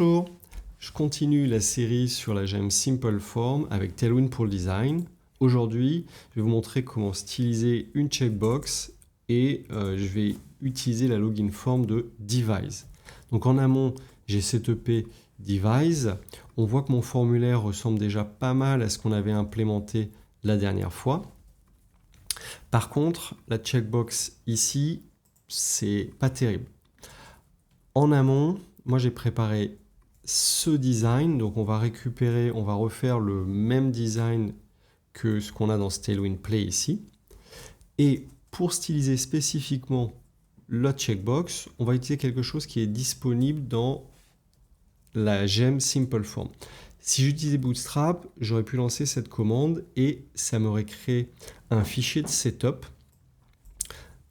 Bonjour, je continue la série sur la gemme Simple Form avec Tailwind pour le design. Aujourd'hui, je vais vous montrer comment styliser une checkbox et je vais utiliser la login form de Devise. Donc en amont, j'ai setupé Devise. On voit que mon formulaire ressemble déjà pas mal à ce qu'on avait implémenté la dernière fois. Par contre, la checkbox ici, c'est pas terrible. En amont, moi j'ai préparé ce design, donc on va refaire le même design que ce qu'on a dans ce Tailwind Play ici. Et pour styliser spécifiquement la checkbox, on va utiliser quelque chose qui est disponible dans la gemme Simple Form. Si j'utilisais Bootstrap, j'aurais pu lancer cette commande et ça m'aurait créé un fichier de setup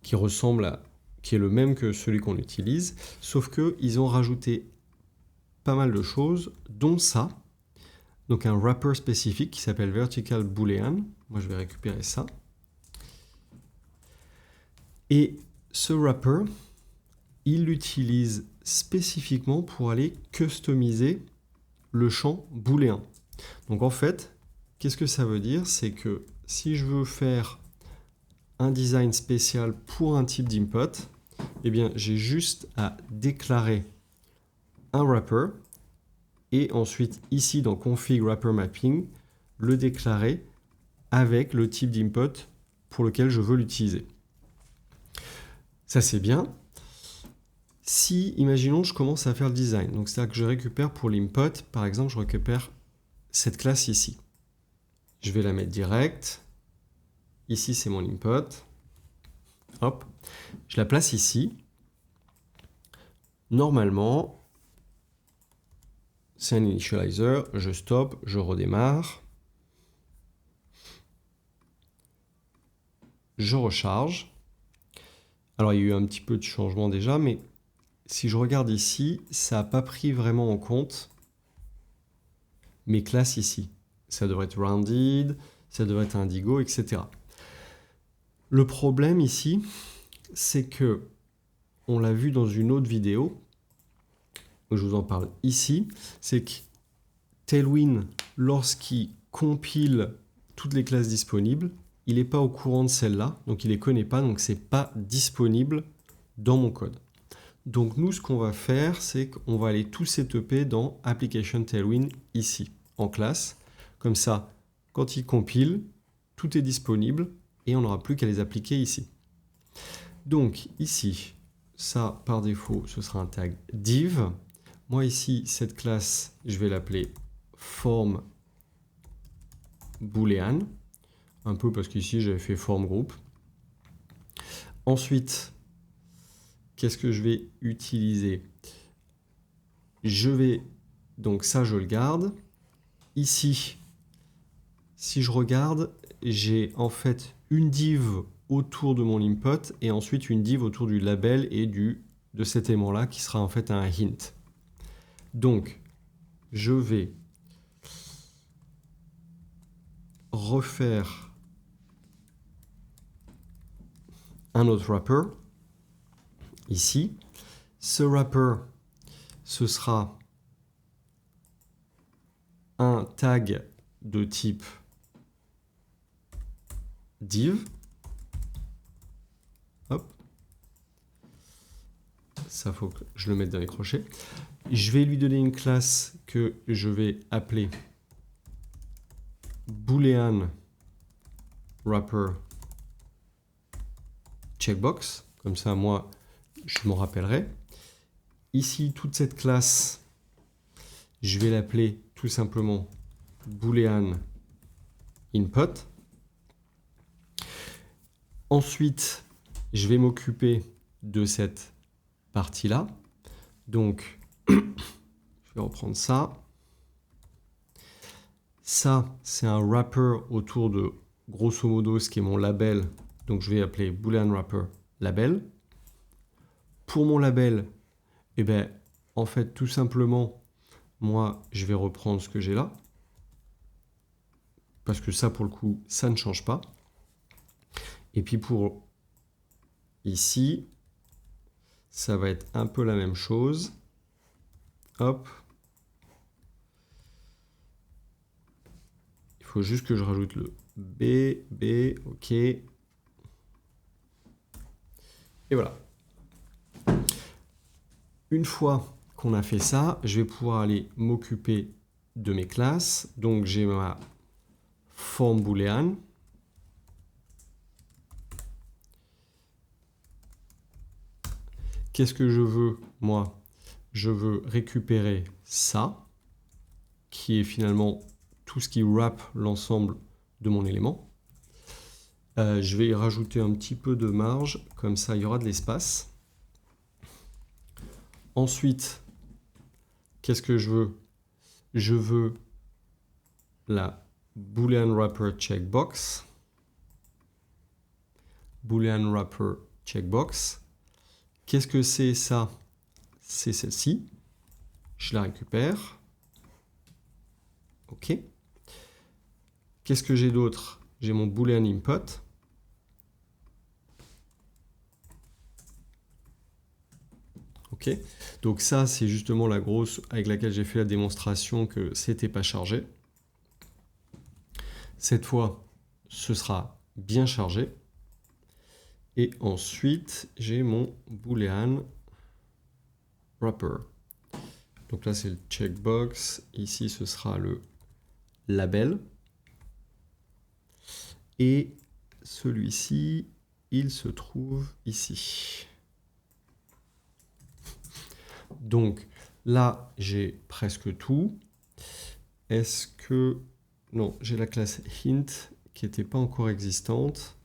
qui est le même que celui qu'on utilise, sauf qu'ils ont rajouté pas mal de choses, dont ça, donc un wrapper spécifique qui s'appelle Vertical Boolean. Moi, je vais récupérer ça. Et ce wrapper, il l'utilise spécifiquement pour aller customiser le champ booléen. Donc en fait, qu'est-ce que ça veut dire? C'est que si je veux faire un design spécial pour un type d'input, eh bien, j'ai juste à déclarer un wrapper et ensuite ici dans config wrapper mapping, le déclarer avec le type d'input pour lequel je veux l'utiliser. Ça c'est bien. Si, imaginons, je commence à faire le design, donc c'est-à-dire que je récupère pour l'input, par exemple, je récupère cette classe ici. Je vais la mettre direct. Ici, c'est mon input. Hop. Je la place ici. Normalement, c'est un initializer. Je stoppe, je redémarre. Je recharge. Alors, il y a eu un petit peu de changement déjà, mais si je regarde ici, ça n'a pas pris vraiment en compte mes classes ici. Ça devrait être rounded, ça devrait être indigo, etc. Le problème ici, c'est que, on l'a vu dans une autre vidéo, je vous en parle ici, c'est que Tailwind, lorsqu'il compile toutes les classes disponibles, il n'est pas au courant de celle-là, donc il ne les connaît pas, donc ce n'est pas disponible dans mon code. Donc nous, ce qu'on va faire, c'est qu'on va aller tout setuper dans Application Tailwind ici, en classe. Comme ça, quand il compile, tout est disponible et on n'aura plus qu'à les appliquer ici. Donc ici, ça par défaut, ce sera un tag div. Moi ici, cette classe, je vais l'appeler form boolean, un peu parce qu'ici j'avais fait form group. Ensuite, qu'est-ce que je vais utiliser? Donc ça je le garde. Ici, si je regarde, j'ai en fait une div autour de mon input et ensuite une div autour du label et de cet élément-là qui sera en fait un hint. Donc, je vais refaire un autre wrapper ici. Ce wrapper, ce sera un tag de type div. Hop. Ça, faut que je le mette dans les crochets. Je vais lui donner une classe que je vais appeler boolean wrapper checkbox. Comme ça, moi, je m'en rappellerai. Ici, toute cette classe, je vais l'appeler tout simplement boolean input. Ensuite, je vais m'occuper de cette partie-là. Donc, je vais reprendre ça. Ça, c'est un wrapper autour de, grosso modo, ce qui est mon label. Donc, je vais appeler boolean wrapper label. Pour mon label, eh ben, en fait, tout simplement, moi, je vais reprendre ce que j'ai là. Parce que ça, pour le coup, ça ne change pas. Et puis pour ici, ça va être un peu la même chose. Hop, faut juste que je rajoute le B, ok. Et voilà. Une fois qu'on a fait ça, je vais pouvoir aller m'occuper de mes classes. Donc j'ai ma forme booléenne. Qu'est-ce que je veux, moi? Je veux récupérer ça, qui est finalement tout ce qui wrap l'ensemble de mon élément. Je vais y rajouter un petit peu de marge, comme ça il y aura de l'espace. Ensuite, qu'est-ce que je veux? Je veux la Boolean Wrapper Checkbox. Boolean Wrapper Checkbox. Qu'est-ce que c'est ça? C'est celle-ci. Je la récupère. OK. Qu'est-ce que j'ai d'autre? J'ai mon Boolean Input. OK. Donc ça, c'est justement la grosse avec laquelle j'ai fait la démonstration que c'était pas chargé. Cette fois, ce sera bien chargé. Et ensuite, j'ai mon Boolean Wrapper. Donc là, c'est le checkbox. Ici, ce sera le label. Et celui-ci, il se trouve ici. Donc là, j'ai presque tout. Est-ce que... Non, j'ai la classe hint qui n'était pas encore existante.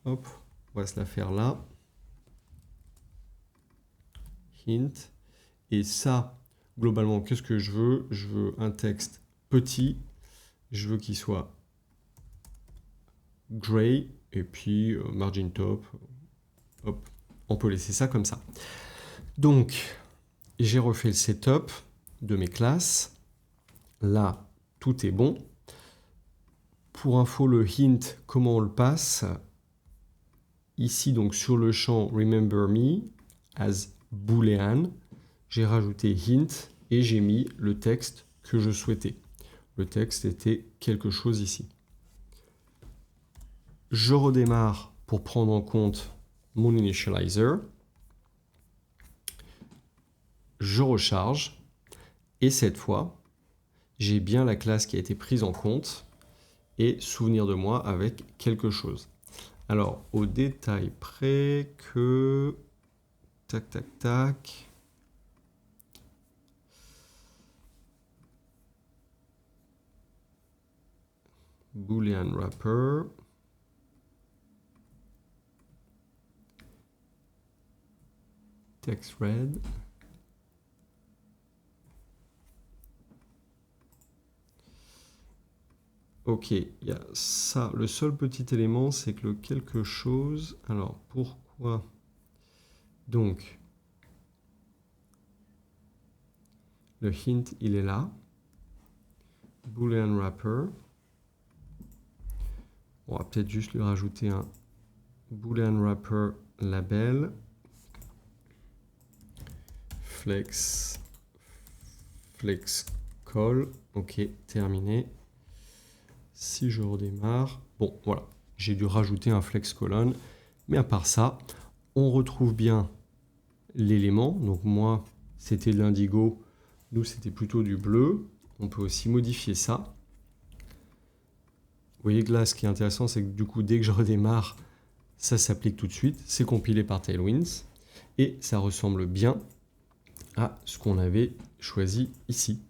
Hop, on va se la faire là. Hint. Et ça, globalement, qu'est-ce que je veux? Je veux un texte petit. Je veux qu'il soit gray. Et puis margin top. Hop, on peut laisser ça comme ça. Donc, j'ai refait le setup de mes classes. Là, tout est bon. Pour info, le hint, comment on le passe? Ici, donc sur le champ Remember Me as Boolean, j'ai rajouté hint et j'ai mis le texte que je souhaitais. Le texte était quelque chose ici. Je redémarre pour prendre en compte mon initializer. Je recharge. Et cette fois, j'ai bien la classe qui a été prise en compte et souvenir de moi avec quelque chose. Alors, au détail près que... Tac, tac, tac. Boolean wrapper. Text red. Ok, il y a ça. Le seul petit élément, c'est que le quelque chose... Alors, pourquoi? Donc, le hint, il est là. Boolean wrapper. On va peut-être juste lui rajouter un Boolean wrapper label. Flex call. Ok, terminé. Si je redémarre, bon, voilà, j'ai dû rajouter un flex colon. Mais à part ça, on retrouve bien l'élément. Donc moi, c'était de l'indigo. Nous, c'était plutôt du bleu. On peut aussi modifier ça. Vous voyez que là, ce qui est intéressant, c'est que du coup, dès que je redémarre, ça s'applique tout de suite. C'est compilé par Tailwinds. Et ça ressemble bien à ce qu'on avait choisi ici.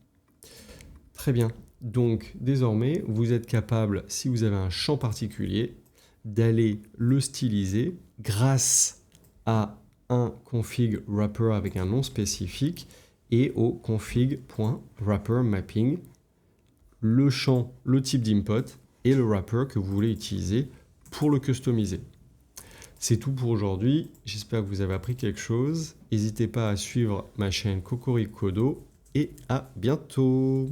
Très bien. Donc, désormais, vous êtes capable, si vous avez un champ particulier, d'aller le styliser grâce à un config wrapper avec un nom spécifique et au config.wrapper mapping, le champ, le type d'input et le wrapper que vous voulez utiliser pour le customiser. C'est tout pour aujourd'hui. J'espère que vous avez appris quelque chose. N'hésitez pas à suivre ma chaîne Cocoricodo et à bientôt.